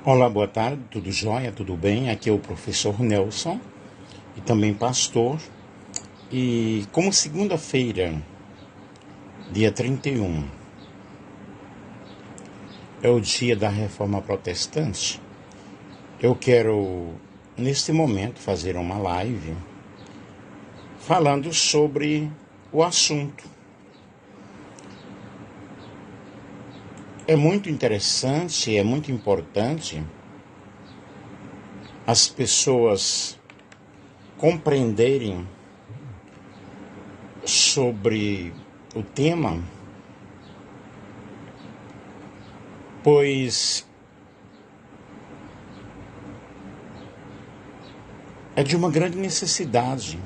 Olá, boa tarde, tudo jóia, tudo bem? Aqui é o professor Nelson e também pastor. E como segunda-feira, dia 31, é o dia da Reforma Protestante, eu quero, neste momento, fazer uma live falando sobre o assunto. É muito interessante, é muito importante as pessoas compreenderem sobre o tema, pois é de uma grande necessidade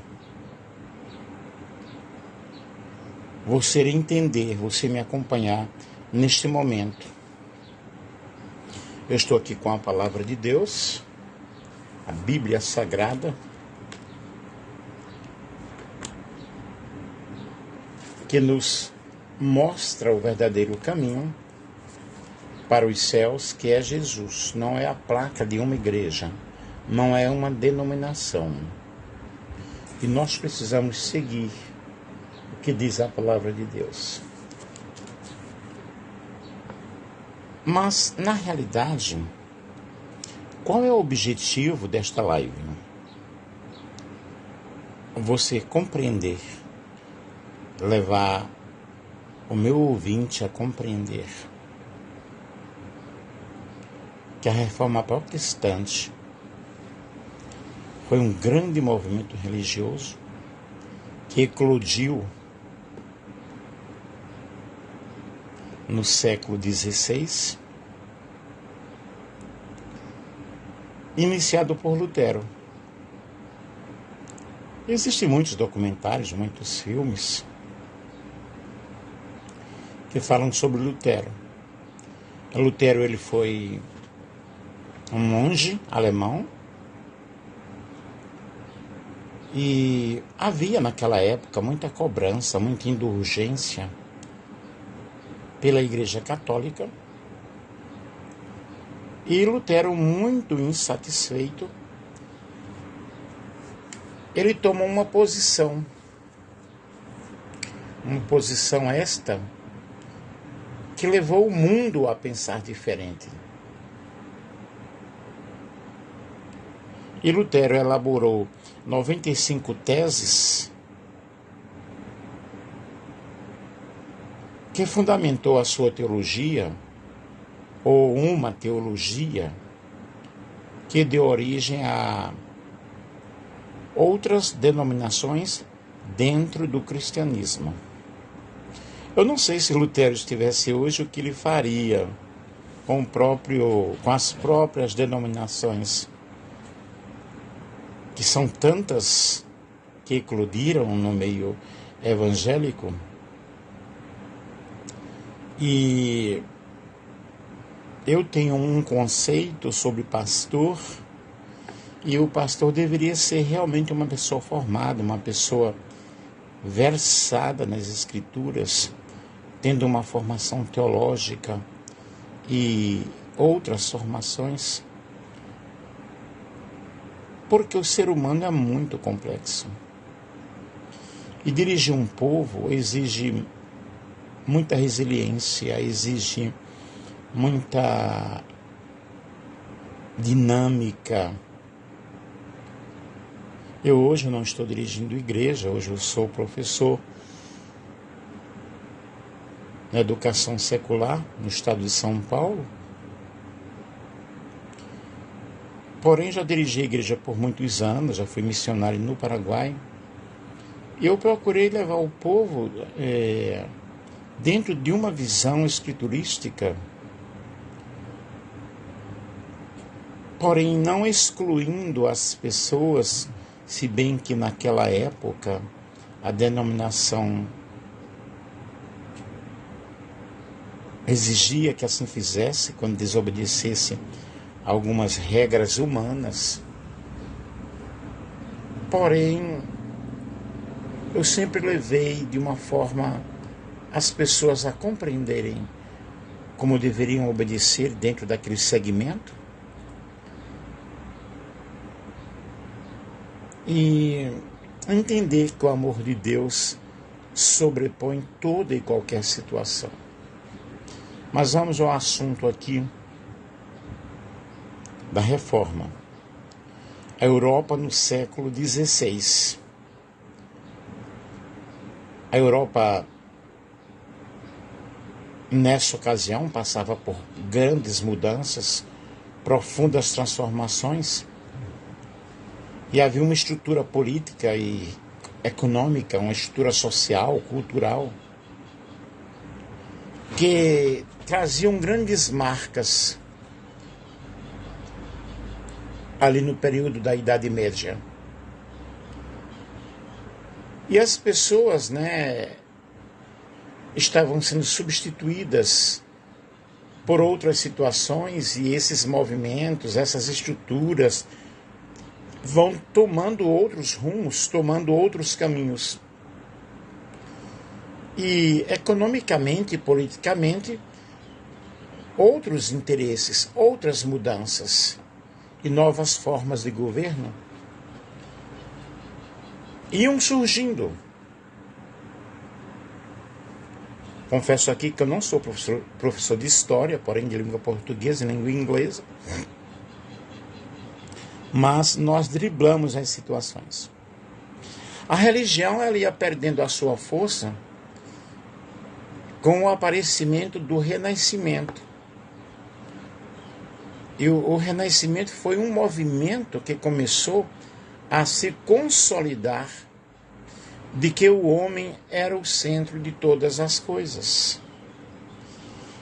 você entender, você me acompanhar neste momento. Eu estou aqui com a palavra de Deus, a Bíblia Sagrada, que nos mostra o verdadeiro caminho para os céus, que é Jesus. Não é a placa de uma igreja, não é uma denominação. E nós precisamos seguir o que diz a palavra de Deus. Mas, na realidade, qual é o objetivo desta live? Você compreender, levar o meu ouvinte a compreender que a Reforma Protestante foi um grande movimento religioso que eclodiu no século XVI, iniciado por Lutero. Existem muitos documentários, muitos filmes que falam sobre Lutero. Lutero, ele foi um monge alemão e havia naquela época muita cobrança, muita indulgência pela Igreja Católica, e Lutero, muito insatisfeito, ele tomou uma posição esta que levou o mundo a pensar diferente. E Lutero elaborou 95 teses que fundamentou a sua teologia, ou uma teologia que deu origem a outras denominações dentro do cristianismo. Eu não sei se Lutero estivesse hoje, o que ele faria com as próprias denominações, que são tantas que eclodiram no meio evangélico. E eu tenho um conceito sobre pastor, e o pastor deveria ser realmente uma pessoa formada, uma pessoa versada nas Escrituras, tendo uma formação teológica e outras formações, porque o ser humano é muito complexo. E dirigir um povo exige muita resiliência, exige muita dinâmica. Eu hoje não estou dirigindo igreja, hoje eu sou professor na educação secular no estado de São Paulo. Porém, já dirigi a igreja por muitos anos, já fui missionário no Paraguai. E eu procurei levar o povo dentro de uma visão escriturística, porém não excluindo as pessoas, se bem que naquela época a denominação exigia que assim fizesse quando desobedecesse algumas regras humanas. Porém, eu sempre levei de uma forma as pessoas a compreenderem como deveriam obedecer dentro daquele segmento, e entender que o amor de Deus sobrepõe toda e qualquer situação. Mas vamos ao assunto aqui da reforma. A Europa no século XVI. A Europa, nessa ocasião, passava por grandes mudanças, profundas transformações, e havia uma estrutura política e econômica, uma estrutura social, cultural, que traziam grandes marcas ali no período da Idade Média. E as pessoas, estavam sendo substituídas por outras situações, e esses movimentos, essas estruturas vão tomando outros rumos, tomando outros caminhos. E economicamente e politicamente, outros interesses, outras mudanças e novas formas de governo iam surgindo. Confesso aqui que eu não sou professor de história, porém de língua portuguesa e língua inglesa, mas nós driblamos as situações. A religião, ela ia perdendo a sua força com o aparecimento do Renascimento. E o Renascimento foi um movimento que começou a se consolidar de que o homem era o centro de todas as coisas.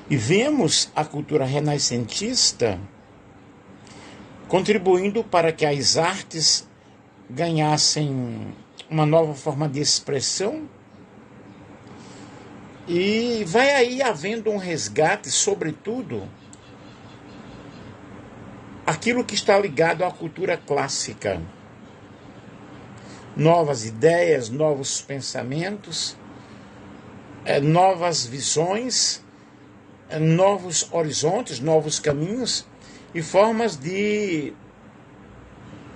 E vemos a cultura renascentista contribuindo para que as artes ganhassem uma nova forma de expressão, e vai aí havendo um resgate, sobretudo, aquilo que está ligado à cultura clássica. Novas ideias, novos pensamentos, novas visões, novos horizontes, novos caminhos e formas de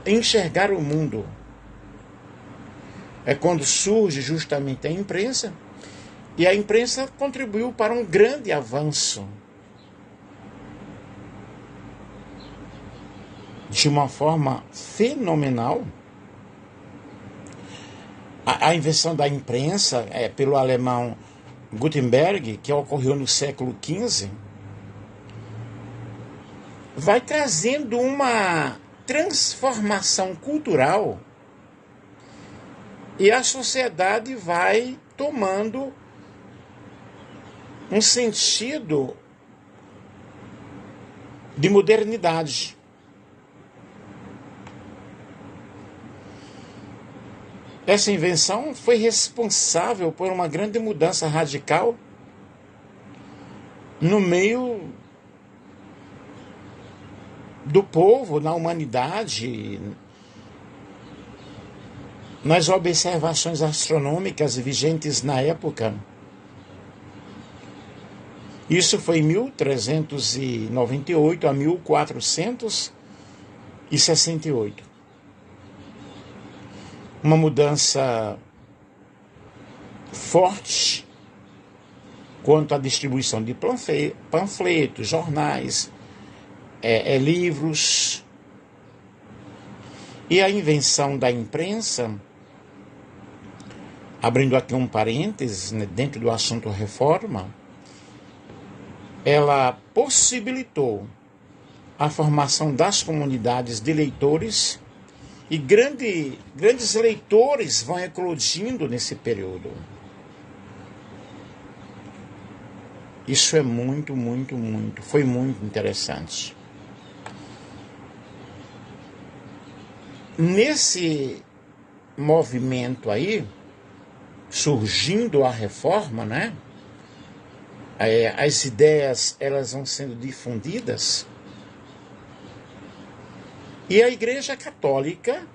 enxergar o mundo. É quando surge justamente a imprensa, e a imprensa contribuiu para um grande avanço de uma forma fenomenal. A invenção da imprensa pelo alemão Gutenberg, que ocorreu no século XV, vai trazendo uma transformação cultural, e a sociedade vai tomando um sentido de modernidade. Essa invenção foi responsável por uma grande mudança radical no meio do povo, na humanidade, nas observações astronômicas vigentes na época. Isso foi em 1398 a 1468. Uma mudança forte quanto à distribuição de panfletos, jornais, livros. E a invenção da imprensa, abrindo aqui um parênteses, dentro do assunto reforma, ela possibilitou a formação das comunidades de leitores, e grandes leitores vão eclodindo nesse período. Isso é foi muito interessante. Nesse movimento aí, surgindo a reforma, as ideias, elas vão sendo difundidas, e a Igreja Católica,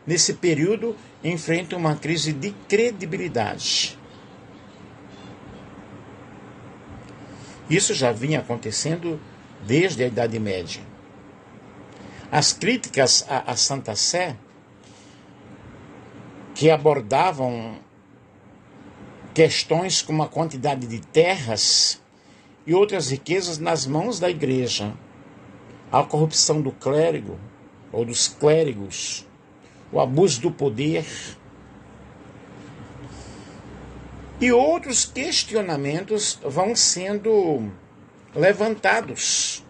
nesse período, enfrenta uma crise de credibilidade. Isso já vinha acontecendo desde a Idade Média. As críticas à Santa Sé que abordavam questões como a quantidade de terras e outras riquezas nas mãos da igreja, a corrupção do clérigo ou dos clérigos, o abuso do poder e outros questionamentos vão sendo levantados.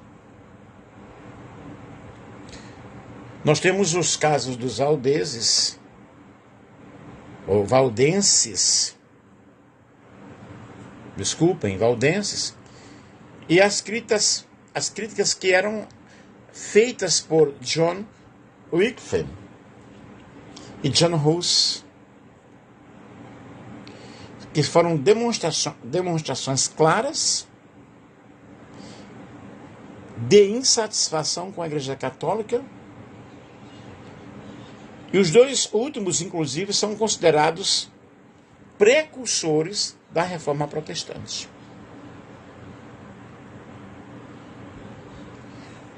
Nós temos os casos dos valdenses, e as críticas que eram feitas por John Wycliffe e John Hus, que foram demonstrações claras de insatisfação com a Igreja Católica. E os dois últimos, inclusive, são considerados precursores da Reforma Protestante.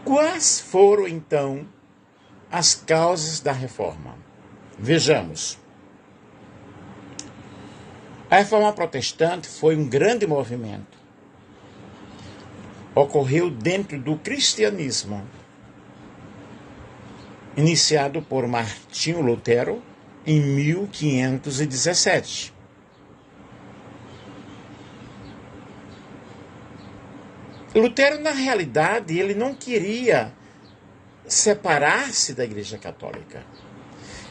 Quais foram, então, as causas da Reforma? Vejamos. A Reforma Protestante foi um grande movimento. Ocorreu dentro do cristianismo, iniciado por Martinho Lutero em 1517. Lutero, na realidade, ele não queria separar-se da Igreja Católica.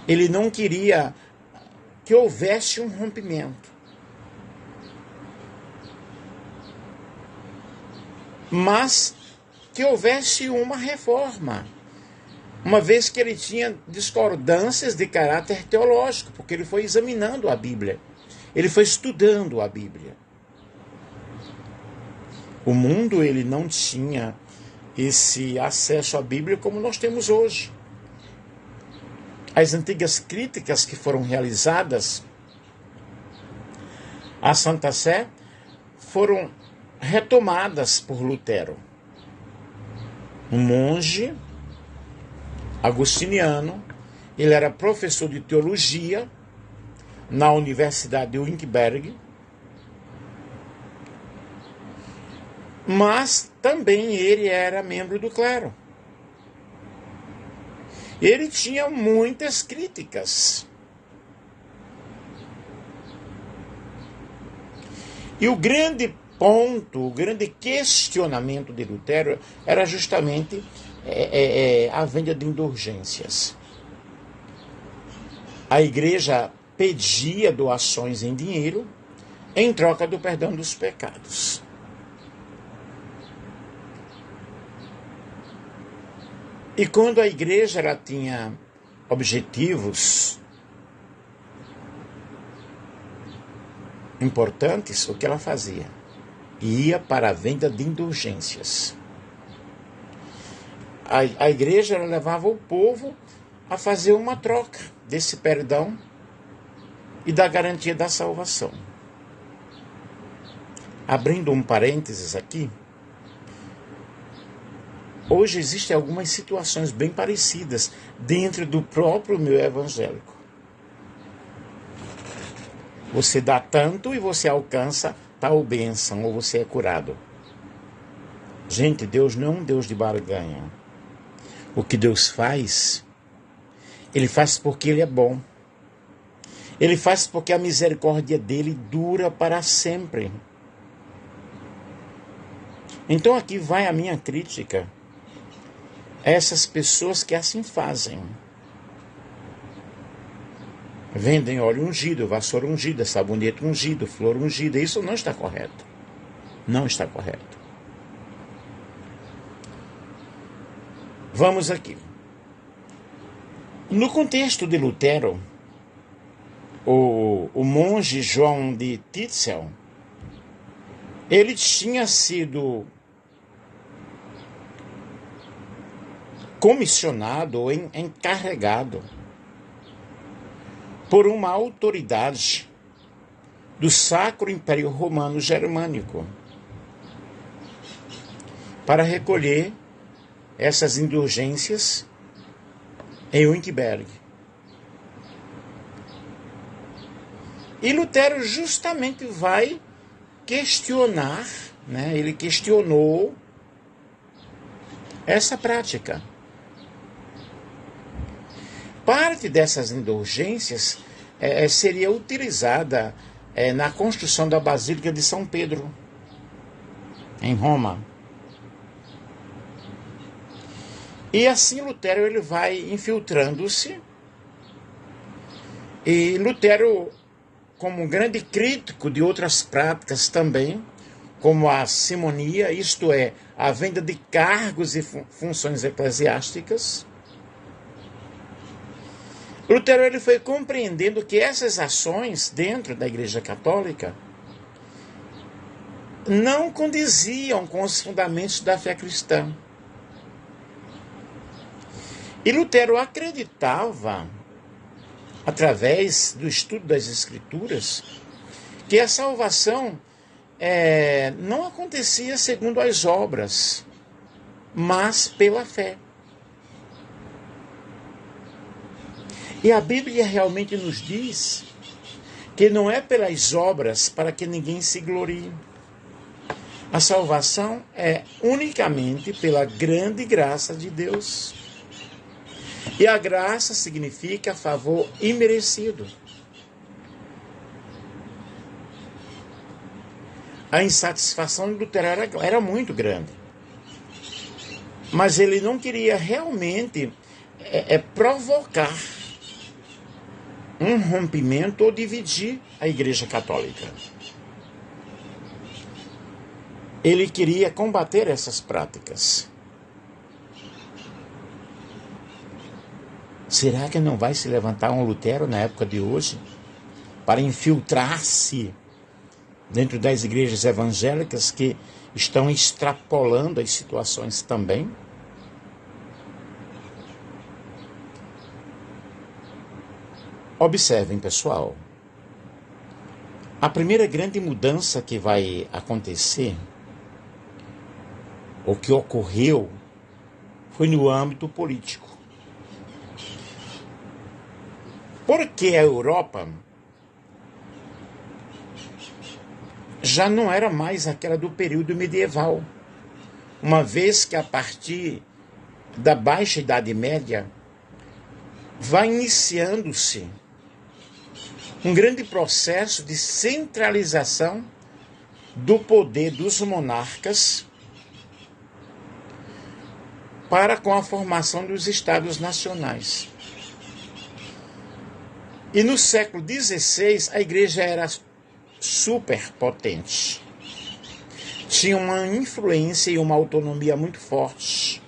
Ele não queria que houvesse um rompimento. Mas que houvesse uma reforma, uma vez que ele tinha discordâncias de caráter teológico, porque ele foi examinando a Bíblia, ele foi estudando a Bíblia. O mundo, ele não tinha esse acesso à Bíblia como nós temos hoje. As antigas críticas que foram realizadas à Santa Sé foram retomadas por Lutero. Um monge agostiniano, ele era professor de teologia na Universidade de Wittenberg, mas também ele era membro do clero. Ele tinha muitas críticas. E o grande ponto, o grande questionamento de Lutero era justamente a venda de indulgências. A igreja pedia doações em dinheiro em troca do perdão dos pecados. E quando a igreja ela tinha objetivos importantes, o que ela fazia? Ia para a venda de indulgências. A igreja ela levava o povo a fazer uma troca desse perdão e da garantia da salvação. Abrindo um parênteses aqui, hoje existem algumas situações bem parecidas dentro do próprio meio evangélico. Você dá tanto e você alcança tal bênção, ou você é curado. Gente, Deus não é um Deus de barganha. O que Deus faz, Ele faz porque Ele é bom. Ele faz porque a misericórdia dEle dura para sempre. Então aqui vai a minha crítica a essas pessoas que assim fazem. Vendem óleo ungido, vassoura ungida, sabonete ungido, flor ungida. Isso não está correto. Não está correto. Vamos aqui. No contexto de Lutero, o monge João de Tetzel, ele tinha sido comissionado ou encarregado por uma autoridade do Sacro Império Romano Germânico para recolher essas indulgências em Wittenberg. E Lutero justamente vai questionar, né? Ele questionou essa prática. Parte dessas indulgências seria utilizada na construção da Basílica de São Pedro, em Roma. E assim Lutero ele vai infiltrando-se. E Lutero, como um grande crítico de outras práticas também, como a simonia, isto é, a venda de cargos e funções eclesiásticas, Lutero ele foi compreendendo que essas ações dentro da Igreja Católica não condiziam com os fundamentos da fé cristã. E Lutero acreditava, através do estudo das Escrituras, que a salvação não acontecia segundo as obras, mas pela fé. E a Bíblia realmente nos diz que não é pelas obras para que ninguém se glorie. A salvação é unicamente pela grande graça de Deus. E a graça significa favor imerecido. A insatisfação de Lutero era muito grande. Mas ele não queria realmente provocar um rompimento ou dividir a Igreja Católica. Ele queria combater essas práticas. Será que não vai se levantar um Lutero na época de hoje para infiltrar-se dentro das igrejas evangélicas que estão extrapolando as situações também? Observem, pessoal. A primeira grande mudança que vai acontecer, ou que ocorreu, foi no âmbito político. Porque a Europa já não era mais aquela do período medieval, uma vez que a partir da Baixa Idade Média vai iniciando-se um grande processo de centralização do poder dos monarcas para com a formação dos estados nacionais. E no século XVI, a igreja era superpotente. Tinha uma influência e uma autonomia muito forte.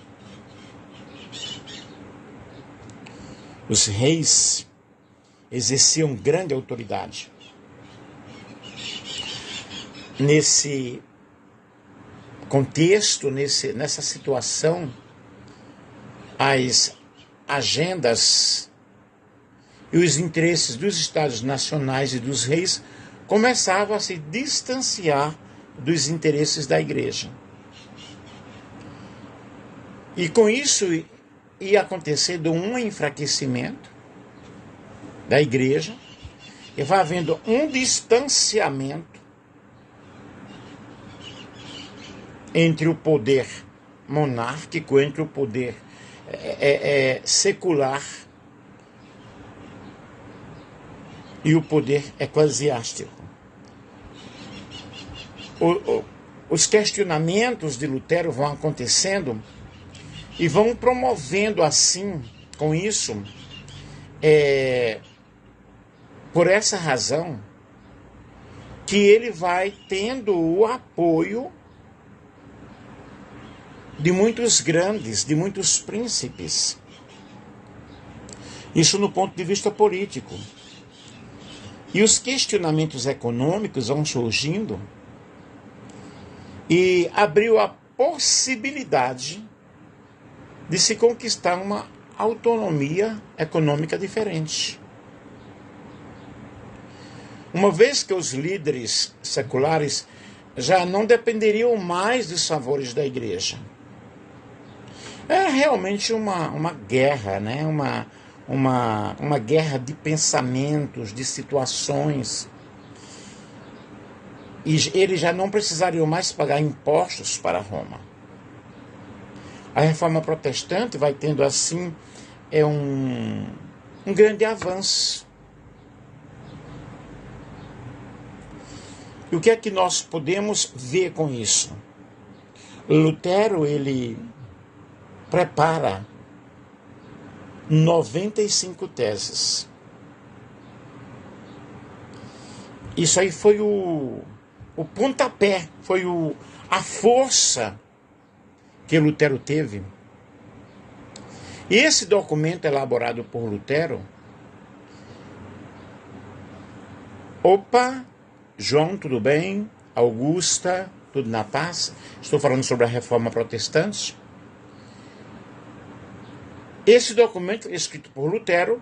Os reis exerciam grande autoridade. Nesse contexto, nessa situação, as agendas e os interesses dos estados nacionais e dos reis começavam a se distanciar dos interesses da igreja. E com isso ia acontecendo um enfraquecimento da igreja, e vai havendo um distanciamento entre o poder monárquico, entre o poder secular e o poder eclesiástico. Os questionamentos de Lutero vão acontecendo e vão promovendo assim, com isso, por essa razão, que ele vai tendo o apoio de muitos grandes, de muitos príncipes. Isso no ponto de vista político. E os questionamentos econômicos vão surgindo e abriu a possibilidade de se conquistar uma autonomia econômica diferente. Uma vez que os líderes seculares já não dependeriam mais dos favores da igreja. É realmente uma guerra, né? Uma guerra de pensamentos, de situações. E eles já não precisariam mais pagar impostos para Roma. A reforma protestante vai tendo assim um grande avanço. E o que é que nós podemos ver com isso? Lutero, ele prepara 95 teses. Isso aí foi o pontapé, foi a força que Lutero teve. E esse documento elaborado por Lutero, João, tudo bem? Augusta, tudo na paz? Estou falando sobre a reforma protestante. Esse documento é escrito por Lutero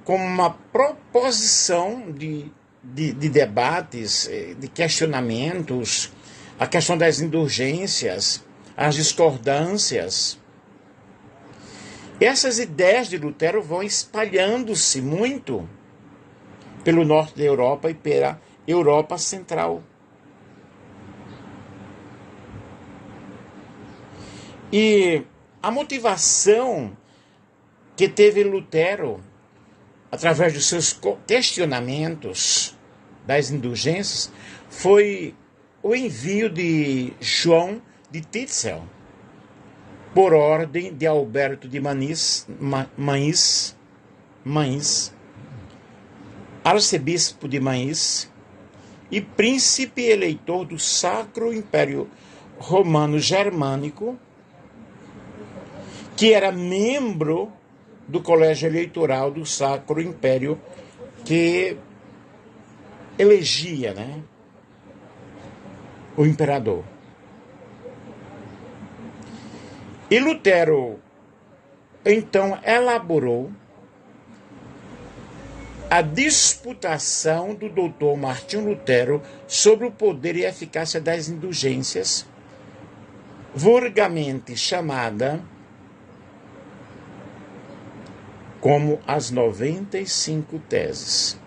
como uma proposição de debates, de questionamentos, a questão das indulgências, as discordâncias. Essas ideias de Lutero vão espalhando-se muito pelo norte da Europa e pela Europa Central. E a motivação que teve Lutero, através dos seus questionamentos das indulgências, foi o envio de João de Tetzel, por ordem de Alberto de Mainz, arcebispo de Mainz e príncipe eleitor do Sacro Império Romano Germânico, que era membro do colégio eleitoral do Sacro Império, que elegia, o imperador. E Lutero, então, elaborou a disputação do doutor Martinho Lutero sobre o poder e eficácia das indulgências, vulgarmente chamada como as 95 teses.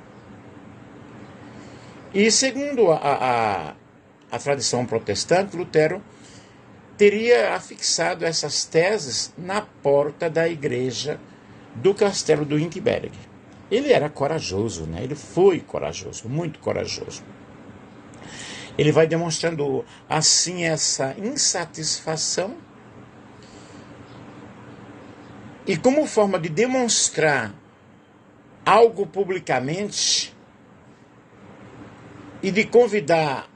E segundo a tradição protestante, Lutero teria afixado essas teses na porta da igreja do castelo do Wittenberg. Ele era corajoso, ele foi corajoso, muito corajoso. Ele vai demonstrando assim essa insatisfação. E como forma de demonstrar algo publicamente e de convidar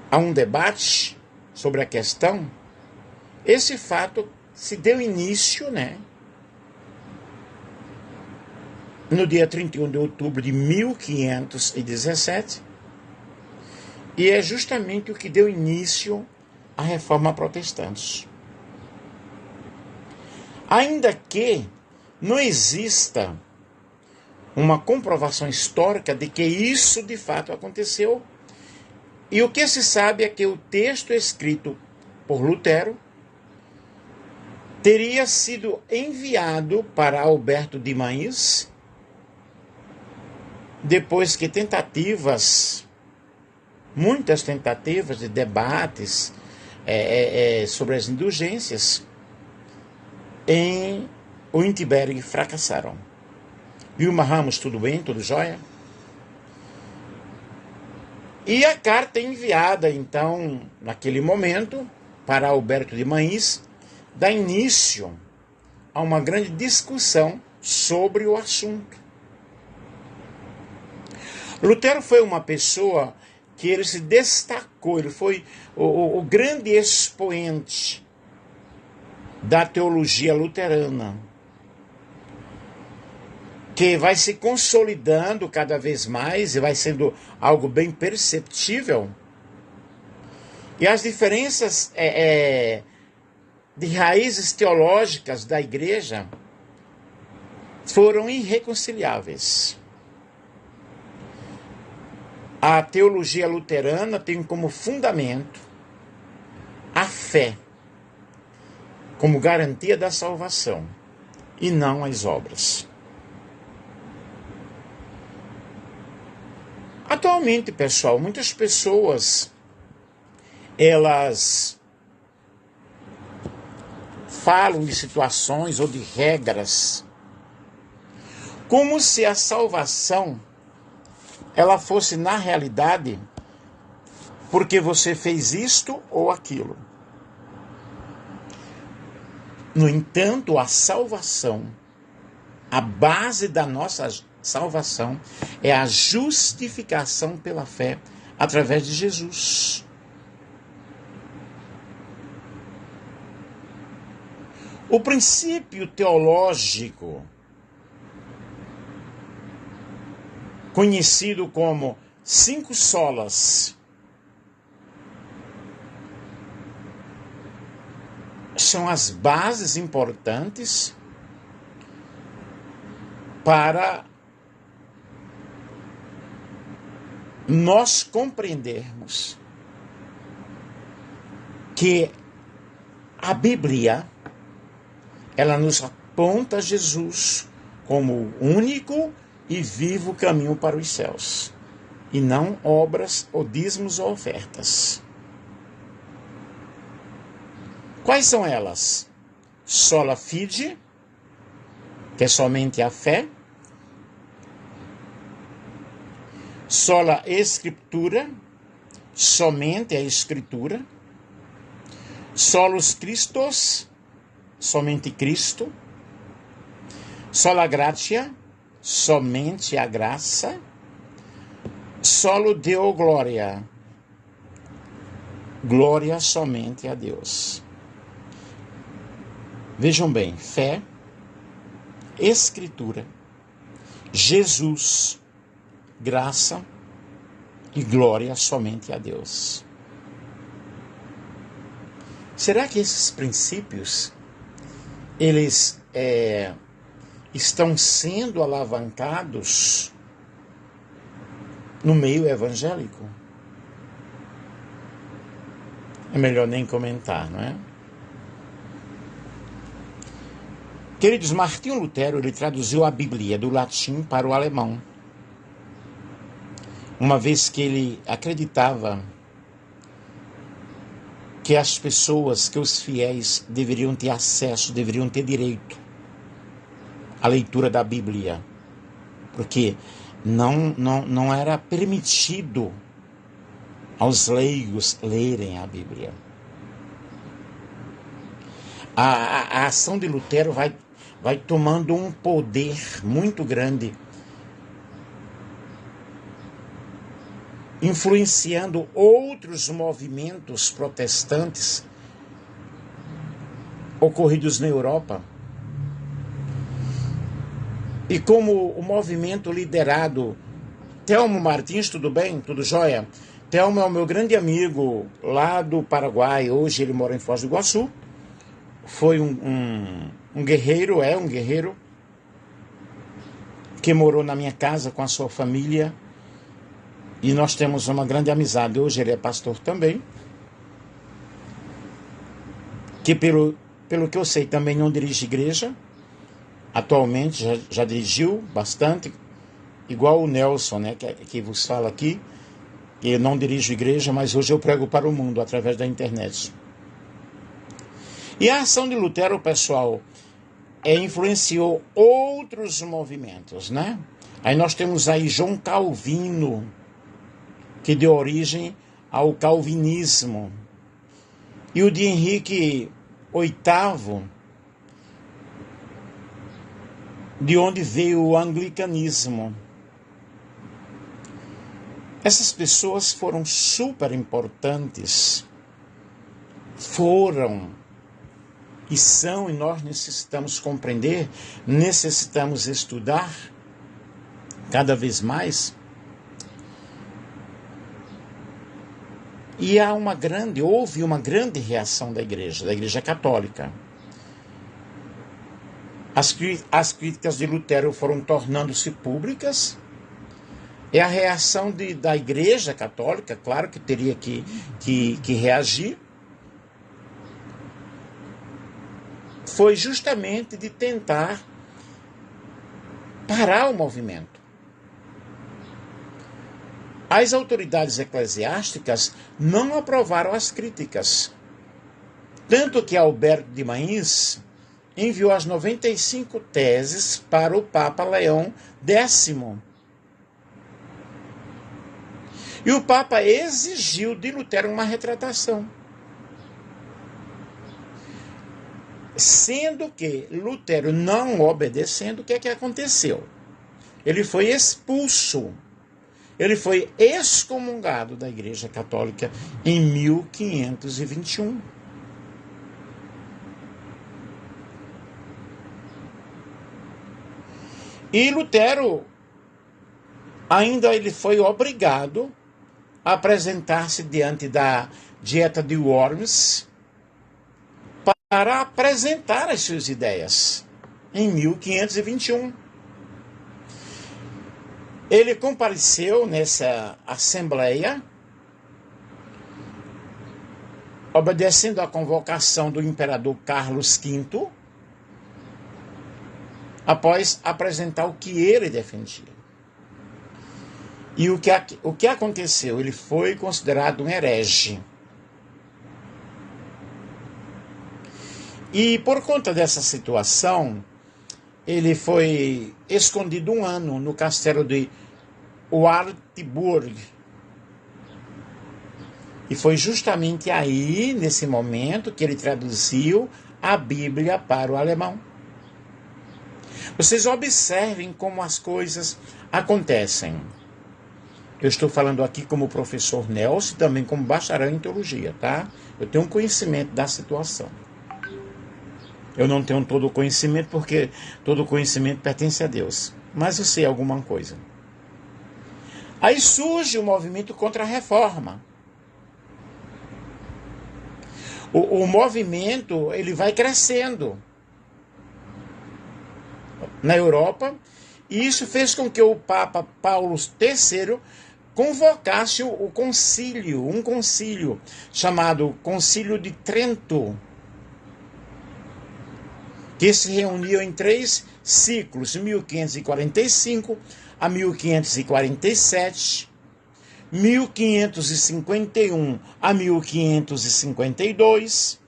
a um debate sobre a questão, esse fato se deu início, no dia 31 de outubro de 1517, e é justamente o que deu início à Reforma Protestante. Ainda que não exista uma comprovação histórica de que isso de fato aconteceu, e o que se sabe é que o texto escrito por Lutero teria sido enviado para Alberto de Mainz, depois que muitas tentativas de debates sobre as indulgências em Wittenberg fracassaram. Vilma Ramos, tudo bem? Tudo jóia? E a carta enviada, então, naquele momento, para Alberto de Mainz, dá início a uma grande discussão sobre o assunto. Lutero foi uma pessoa que ele se destacou, ele foi o grande expoente da teologia luterana, que vai se consolidando cada vez mais e vai sendo algo bem perceptível. E as diferenças de raízes teológicas da igreja foram irreconciliáveis. A teologia luterana tem como fundamento a fé, como garantia da salvação, e não as obras. Atualmente, pessoal, muitas pessoas, elas falam de situações ou de regras como se a salvação ela fosse, na realidade, porque você fez isto ou aquilo. No entanto, a salvação, a base da nossa salvação é a justificação pela fé através de Jesus. O princípio teológico, conhecido como 5 solas, são as bases importantes para nós compreendermos que a Bíblia, ela nos aponta Jesus como o único e vivo caminho para os céus, e não obras, ou dízimos ou ofertas. Quais são elas? Sola fide, que é somente a fé. Sola Escritura, somente a Escritura. Solus Christus, somente Cristo. Sola gratia, somente a graça. Solo Deo glória, glória somente a Deus. Vejam bem, fé, Escritura, Jesus, graça e glória somente a Deus. Será que esses princípios, eles estão sendo alavancados no meio evangélico? É melhor nem comentar, não é? Queridos, Martinho Lutero, ele traduziu a Bíblia do latim para o alemão, uma vez que ele acreditava que as pessoas, que os fiéis deveriam ter acesso, deveriam ter direito à leitura da Bíblia, porque não era permitido aos leigos lerem a Bíblia. A ação de Lutero vai tomando um poder muito grande, influenciando outros movimentos protestantes ocorridos na Europa. E como o movimento liderado, Telmo Martins, tudo bem? Tudo jóia? Telmo é o meu grande amigo lá do Paraguai, hoje ele mora em Foz do Iguaçu. Foi um guerreiro, é um guerreiro, que morou na minha casa com a sua família, e nós temos uma grande amizade. Hoje ele é pastor também, que pelo que eu sei também não dirige igreja, atualmente já dirigiu bastante, igual o Nelson, né, que vos fala aqui. Eu não dirijo igreja, mas hoje eu prego para o mundo através da internet. E a ação de Lutero, pessoal, influenciou outros movimentos, né? Aí nós temos aí João Calvino, que deu origem ao calvinismo. E o de Henrique VIII, de onde veio o anglicanismo. Essas pessoas foram super importantes, foram e são, e nós necessitamos compreender, necessitamos estudar cada vez mais. E houve uma grande reação da Igreja Católica. As críticas de Lutero foram tornando-se públicas, e a reação da Igreja Católica, claro que teria que reagir, foi justamente de tentar parar o movimento. As autoridades eclesiásticas não aprovaram as críticas, tanto que Alberto de Mains enviou as 95 teses para o Papa Leão X. E o Papa exigiu de Lutero uma retratação. Sendo que Lutero não obedecendo, o que é que aconteceu? Ele foi expulso. Ele foi excomungado da Igreja Católica em 1521. E Lutero ainda ele foi obrigado a apresentar-se diante da Dieta de Worms para apresentar as suas ideias em 1521. Ele compareceu nessa assembleia, obedecendo à convocação do imperador Carlos V, após apresentar o que ele defendia. E o que aconteceu? Ele foi considerado um herege. E por conta dessa situação, ele foi escondido 1 ano no castelo de Wartburg. E foi justamente aí, nesse momento, que ele traduziu a Bíblia para o alemão. Vocês observem como as coisas acontecem. Eu estou falando aqui como professor Nelson, também como bacharel em teologia, tá? Eu tenho um conhecimento da situação. Eu não tenho todo o conhecimento, porque todo o conhecimento pertence a Deus. Mas eu sei alguma coisa. Aí surge o movimento contra a reforma. O movimento, ele vai crescendo na Europa, e isso fez com que o Papa Paulo III convocasse um concílio chamado Concílio de Trento, que se reuniu em 3 ciclos, 1545 a 1547, 1551 a 1552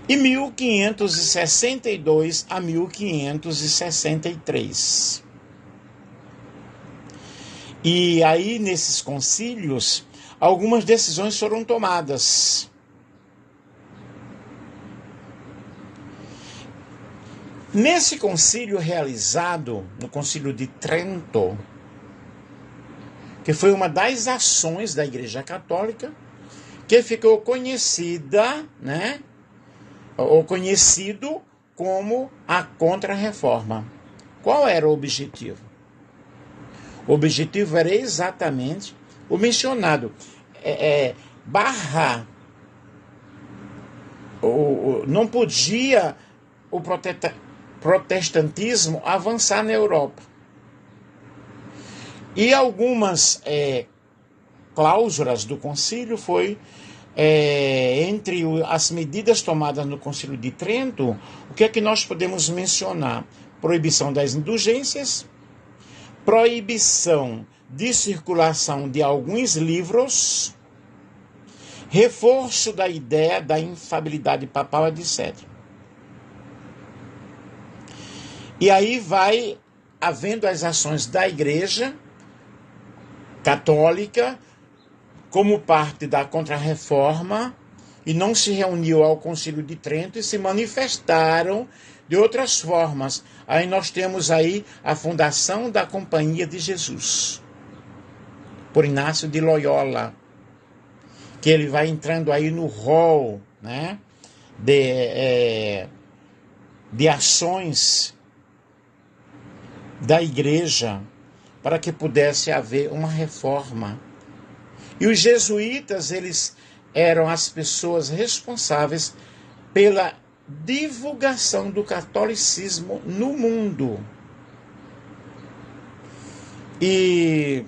e 1562 a 1563. E aí, nesses concílios, algumas decisões foram tomadas. Nesse concílio realizado, no Concílio de Trento, que foi uma das ações da Igreja Católica, que ficou conhecida, né, ou conhecido como a Contra-Reforma. Qual era o objetivo? O objetivo era exatamente o mencionado, barrar. Não podia o protestantismo avançar na Europa. E algumas cláusulas do concílio foi, entre as medidas tomadas no Concílio de Trento, o que é que nós podemos mencionar? Proibição das indulgências, proibição de circulação de alguns livros, reforço da ideia da infalibilidade papal, etc. E aí vai havendo as ações da Igreja Católica como parte da Contra-Reforma, e não se reuniu ao Concílio de Trento e se manifestaram de outras formas. Aí nós temos aí a fundação da Companhia de Jesus, por Inácio de Loyola, que ele vai entrando aí no rol, né, de ações da Igreja para que pudesse haver uma reforma. E os jesuítas, eles eram as pessoas responsáveis pela divulgação do catolicismo no mundo. E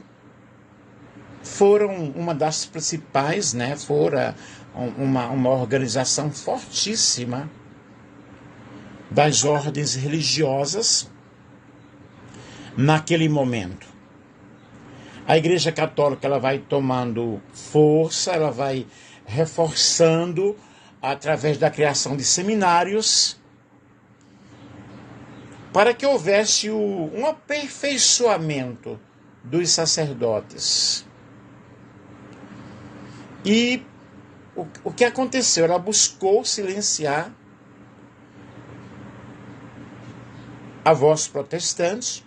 foram uma das principais, né? Fora uma organização fortíssima das ordens religiosas naquele momento. A Igreja Católica ela vai tomando força, ela vai reforçando através da criação de seminários, para que houvesse um aperfeiçoamento dos sacerdotes. E o que aconteceu? Ela buscou silenciar a voz protestante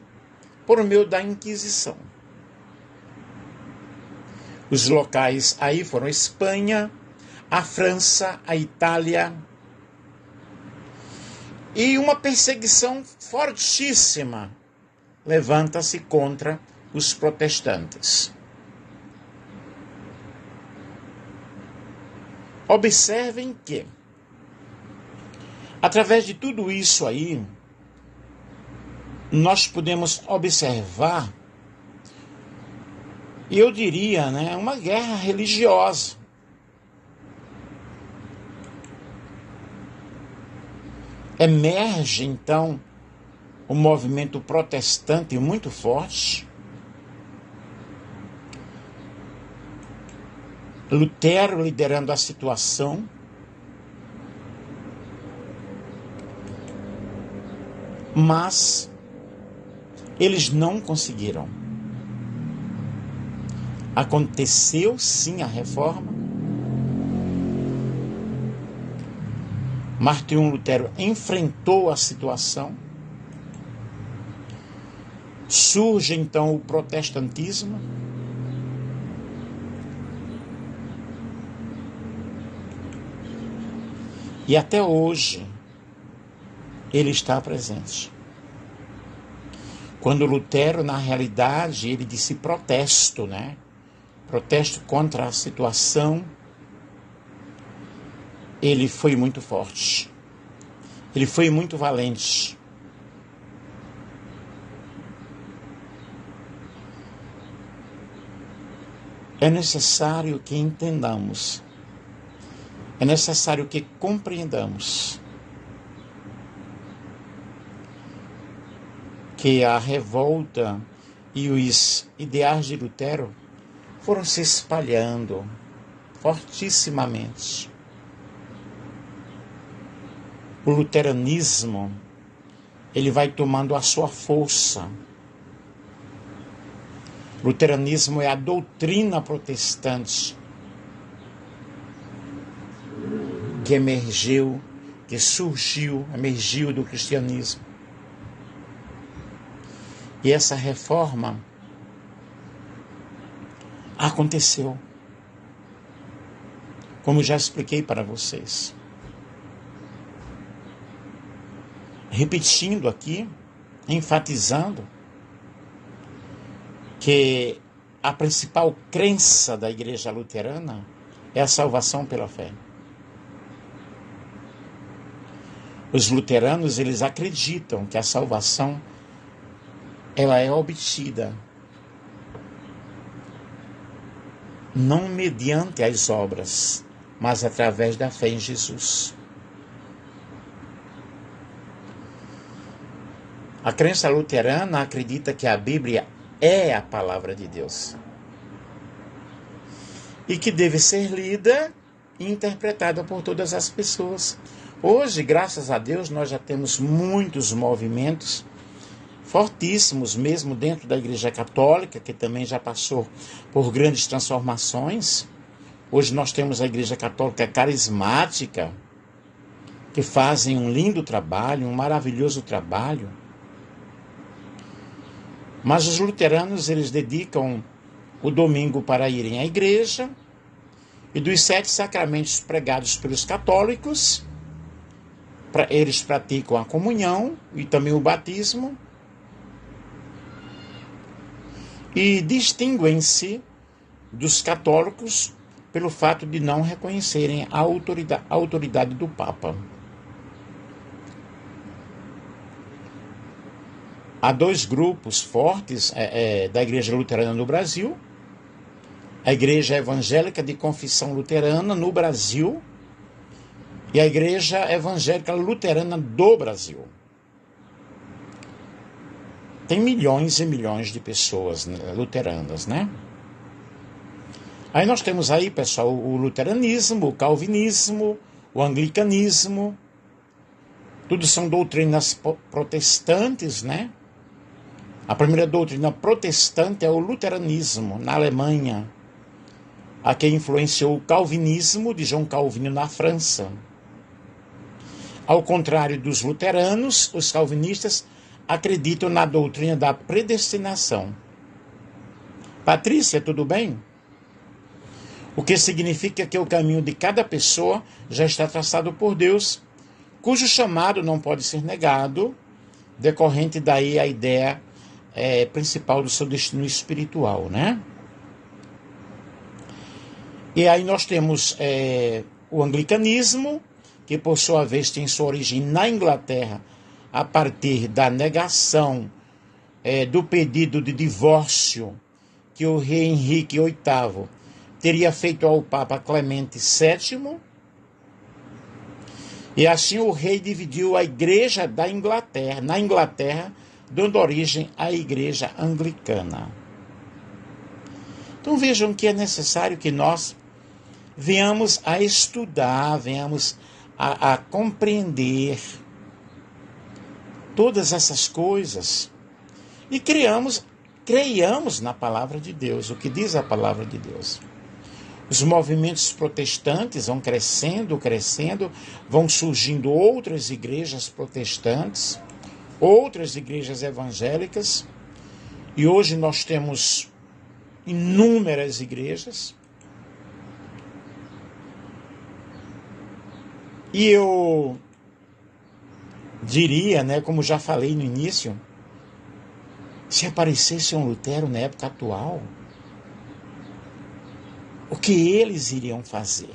por meio da Inquisição. Os locais aí foram a Espanha, a França, a Itália, e uma perseguição fortíssima levanta-se contra os protestantes. Observem que, através de tudo isso aí, nós podemos observar, e eu diria, uma guerra religiosa. Emerge, então, um movimento protestante muito forte. Lutero liderando a situação. Mas eles não conseguiram. Aconteceu sim a reforma. Martinho Lutero enfrentou a situação. Surge então o protestantismo. E até hoje ele está presente. Quando Lutero, na realidade, ele disse protesto, protesto contra a situação, ele foi muito forte. Ele foi muito valente. É necessário que entendamos. É necessário que compreendamos que a revolta e os ideais de Lutero foram se espalhando fortissimamente. O luteranismo, ele vai tomando a sua força. O luteranismo é a doutrina protestante que emergiu, que emergiu do cristianismo. E essa reforma aconteceu, como já expliquei para vocês. Repetindo aqui, enfatizando que a principal crença da Igreja Luterana é a salvação pela fé. Os luteranos, eles acreditam que a salvação ela é obtida não mediante as obras, mas através da fé em Jesus. A crença luterana acredita que a Bíblia é a palavra de Deus e que deve ser lida e interpretada por todas as pessoas. Hoje, graças a Deus, nós já temos muitos movimentos fortíssimos, mesmo dentro da Igreja Católica, que também já passou por grandes transformações. Hoje nós temos a Igreja Católica carismática, que fazem um lindo trabalho, um maravilhoso trabalho. Mas os luteranos, eles dedicam o domingo para irem à igreja, e dos 7 sacramentos pregados pelos católicos, eles praticam a comunhão e também o batismo, e distinguem-se dos católicos pelo fato de não reconhecerem a autoridade do Papa. Há 2 grupos fortes da Igreja Luterana no Brasil: a Igreja Evangélica de Confissão Luterana no Brasil e a Igreja Evangélica Luterana do Brasil. tem milhões e milhões de pessoas, né, luteranas, né? Aí nós temos aí, pessoal, o luteranismo, o calvinismo, o anglicanismo. Tudo são doutrinas protestantes, né? A primeira doutrina protestante é o luteranismo, na Alemanha, a que influenciou o calvinismo de João Calvino na França. Ao contrário dos luteranos, os calvinistas acreditam na doutrina da predestinação. Patrícia, tudo bem? O que significa que o caminho de cada pessoa já está traçado por Deus, cujo chamado não pode ser negado, decorrente daí a ideia principal do seu destino espiritual, né? E aí nós temos o anglicanismo, que por sua vez tem sua origem na Inglaterra, a partir da negação do pedido de divórcio que o rei Henrique VIII teria feito ao Papa Clemente VII, e assim o rei dividiu a igreja da Inglaterra, na Inglaterra, dando origem à igreja anglicana. Então vejam que é necessário que nós venhamos a estudar, venhamos a compreender todas essas coisas e creiamos na palavra de Deus, o que diz a palavra de Deus. Os movimentos protestantes vão crescendo, vão surgindo outras igrejas protestantes, outras igrejas evangélicas, e hoje nós temos inúmeras igrejas. E eu diria, né, como já falei no início, se aparecesse um Lutero na época atual, o que eles iriam fazer?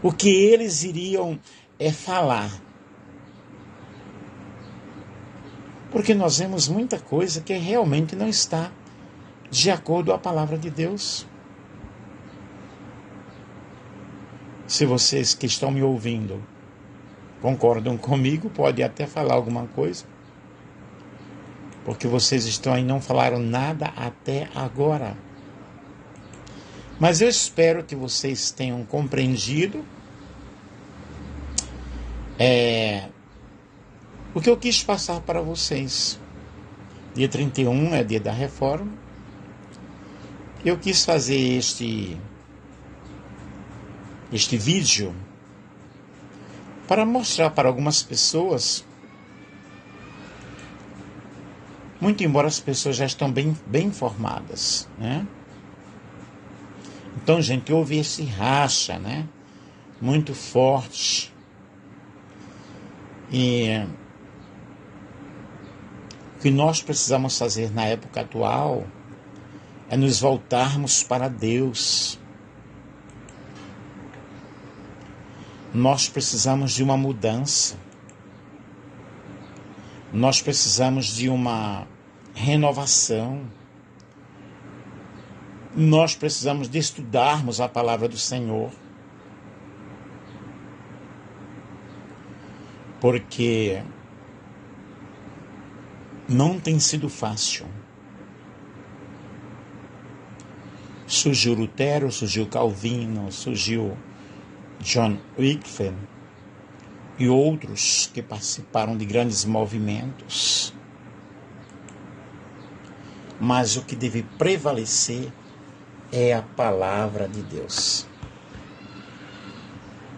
O que eles iriam falar? Porque nós vemos muita coisa que realmente não está de acordo com a palavra de Deus. Se vocês que estão me ouvindo concordam comigo, pode até falar alguma coisa, porque vocês estão aí, não falaram nada até agora. Mas eu espero que vocês tenham compreendido o que eu quis passar para vocês. Dia 31 é dia da reforma. Eu quis fazer este vídeo para mostrar para algumas pessoas, muito embora as pessoas já estão bem informadas, né? Então, gente, houve esse racha, né, muito forte. E o que nós precisamos fazer na época atual é nos voltarmos para Deus. Nós precisamos de uma mudança. Nós precisamos de uma renovação. Nós precisamos de estudarmos a palavra do Senhor. Porque não tem sido fácil. Surgiu Lutero, surgiu Calvino, surgiu John Wycliffe e outros que participaram de grandes movimentos. Mas o que deve prevalecer é a palavra de Deus.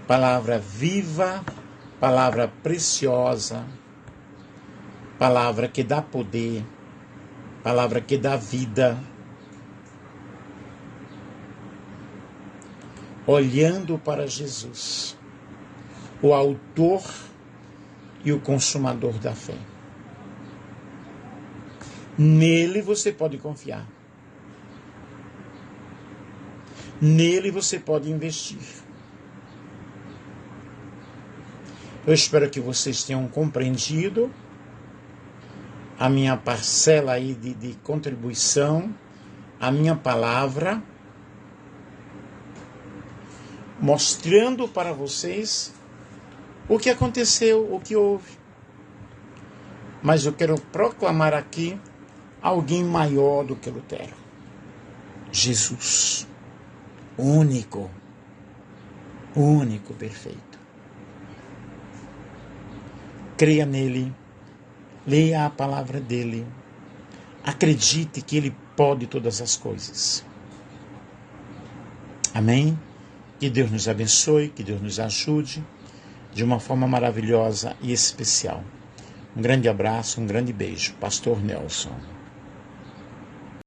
Palavra viva, palavra preciosa, palavra que dá poder, palavra que dá vida. Olhando para Jesus, o autor e o consumador da fé. Nele você pode confiar. Nele você pode investir. Eu espero que vocês tenham compreendido a minha parcela aí de contribuição, a minha palavra, mostrando para vocês o que aconteceu, o que houve. Mas eu quero proclamar aqui alguém maior do que Lutero. Jesus, único, perfeito. Creia nele, leia a palavra dele, acredite que ele pode todas as coisas. Amém? Que Deus nos abençoe, que Deus nos ajude de uma forma maravilhosa e especial. Um grande abraço, um grande beijo. Pastor Nelson.